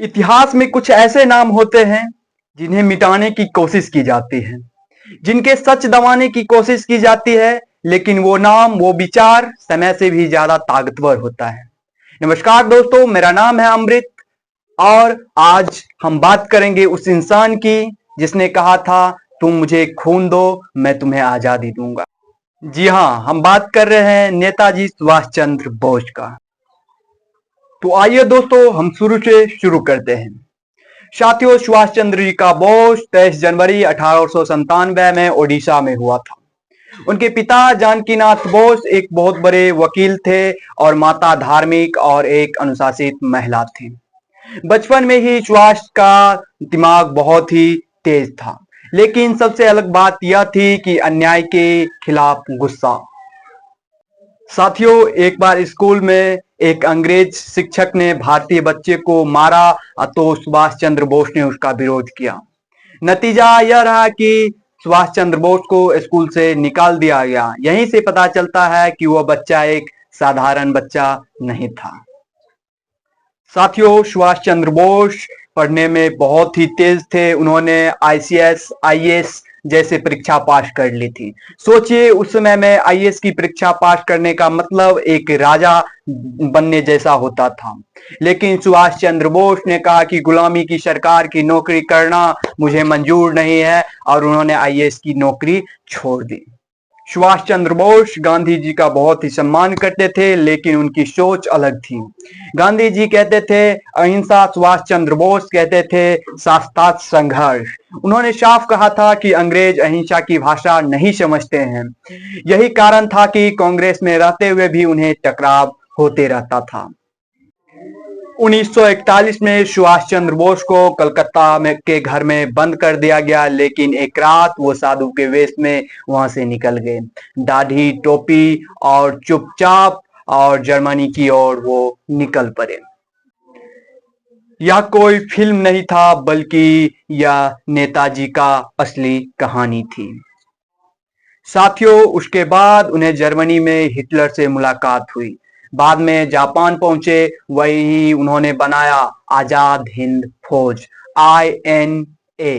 इतिहास में कुछ ऐसे नाम होते हैं जिन्हें मिटाने की कोशिश की जाती है, जिनके सच दबाने की कोशिश की जाती है, लेकिन वो नाम, वो विचार समय से भी ज्यादा ताकतवर होता है। नमस्कार दोस्तों, मेरा नाम है अमृत और आज हम बात करेंगे उस इंसान की जिसने कहा था, तुम मुझे खून दो, मैं तुम्हें आजादी दूंगा। जी हाँ, हम बात कर रहे हैं नेताजी सुभाष चंद्र बोस का। तो आइए दोस्तों, हम शुरू से शुरू करते हैं। साथियों, सुभाष चंद्र जी का बोस 23 जनवरी 1897 में ओडिशा में हुआ था। उनके पिता जानकीनाथ बोस एक बहुत बड़े वकील थे और माता धार्मिक और एक अनुशासित महिला थी। बचपन में ही सुभाष का दिमाग बहुत ही तेज था, लेकिन सबसे अलग बात यह थी कि अन्याय के खिलाफ गुस्सा। साथियों, एक बार स्कूल में एक अंग्रेज शिक्षक ने भारतीय बच्चे को मारा तो सुभाष चंद्र बोस ने उसका विरोध किया। नतीजा यह रहा कि सुभाष चंद्र बोस को स्कूल से निकाल दिया गया। यहीं से पता चलता है कि वह बच्चा एक साधारण बच्चा नहीं था। साथियों, सुभाष चंद्र बोस पढ़ने में बहुत ही तेज थे। उन्होंने आईसीएस, आईएएस जैसे परीक्षा पास कर ली थी। सोचिए, उस समय में आईएएस की परीक्षा पास करने का मतलब एक राजा बनने जैसा होता था। लेकिन सुभाष चंद्र बोस ने कहा कि गुलामी की सरकार की नौकरी करना मुझे मंजूर नहीं है और उन्होंने आईएएस की नौकरी छोड़ दी। सुभाष चंद्र बोस गांधी जी का बहुत ही सम्मान करते थे, लेकिन उनकी सोच अलग थी। गांधी जी कहते थे अहिंसा, सुभाष चंद्र बोस कहते थे शाश्वत संघर्ष। उन्होंने साफ कहा था कि अंग्रेज अहिंसा की भाषा नहीं समझते हैं। यही कारण था कि कांग्रेस में रहते हुए भी उन्हें टकराव होते रहता था। 1941 में सुभाष चंद्र बोस को कलकत्ता में के घर में बंद कर दिया गया, लेकिन एक रात वो साधु के वेश में वहां से निकल गए, दाढ़ी, टोपी और चुपचाप, और जर्मनी की ओर वो निकल पड़े। यह कोई फिल्म नहीं था, बल्कि यह नेताजी का असली कहानी थी। साथियों, उसके बाद उन्हें जर्मनी में हिटलर से मुलाकात हुई। बाद में जापान पहुंचे, वही उन्होंने बनाया आजाद हिंद फौज, INA।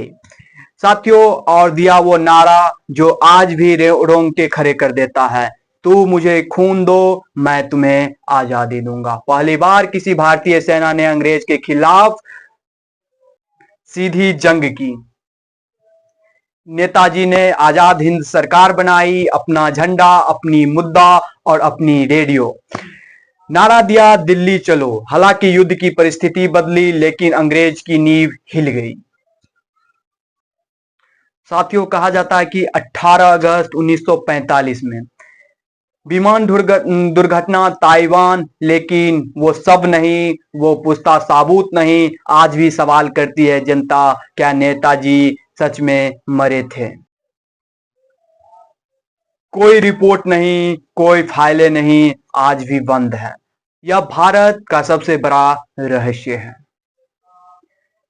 साथियों, और दिया वो नारा जो आज भी रोंगटे खड़े कर देता है, तू मुझे खून दो, मैं तुम्हें आजादी दूंगा। पहली बार किसी भारतीय सेना ने अंग्रेज के खिलाफ सीधी जंग की। नेताजी ने आजाद हिंद सरकार बनाई, अपना झंडा, अपनी मुद्दा और अपनी रेडियो। नारा दिया, दिल्ली चलो। हालांकि युद्ध की परिस्थिति बदली, लेकिन अंग्रेज की नींव हिल गई। साथियों, कहा जाता है कि 18 अगस्त 1945 में विमान दुर्घटना ताइवान, लेकिन वो सब नहीं, वो पुश्ता साबूत नहीं। आज भी सवाल करती है जनता, क्या नेताजी सच में मरे थे? कोई रिपोर्ट नहीं, कोई फाइलें नहीं, आज भी बंद है। यह भारत का सबसे बड़ा रहस्य है।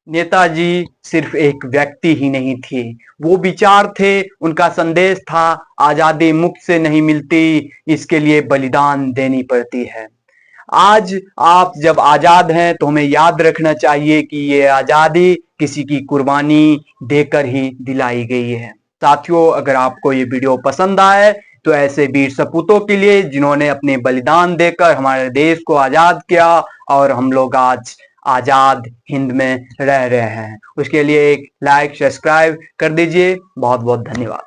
नेताजी सिर्फ एक व्यक्ति ही नहीं थे, वो विचार थे, उनका संदेश था, आजादी मुफ्त से नहीं मिलती, इसके लिए बलिदान देनी पड़ती है। आज आप जब आजाद हैं तो हमें याद रखना चाहिए कि ये आजादी किसी की कुर्बानी देकर ही दिलाई गई है। साथियों, अगर आपको ये वीडियो पसंद आए तो ऐसे वीर सपूतों के लिए जिन्होंने अपने बलिदान देकर हमारे देश को आजाद किया और हम लोग आज आजाद हिंद में रह रहे हैं, उसके लिए एक लाइक, सब्सक्राइब कर दीजिए। बहुत बहुत धन्यवाद।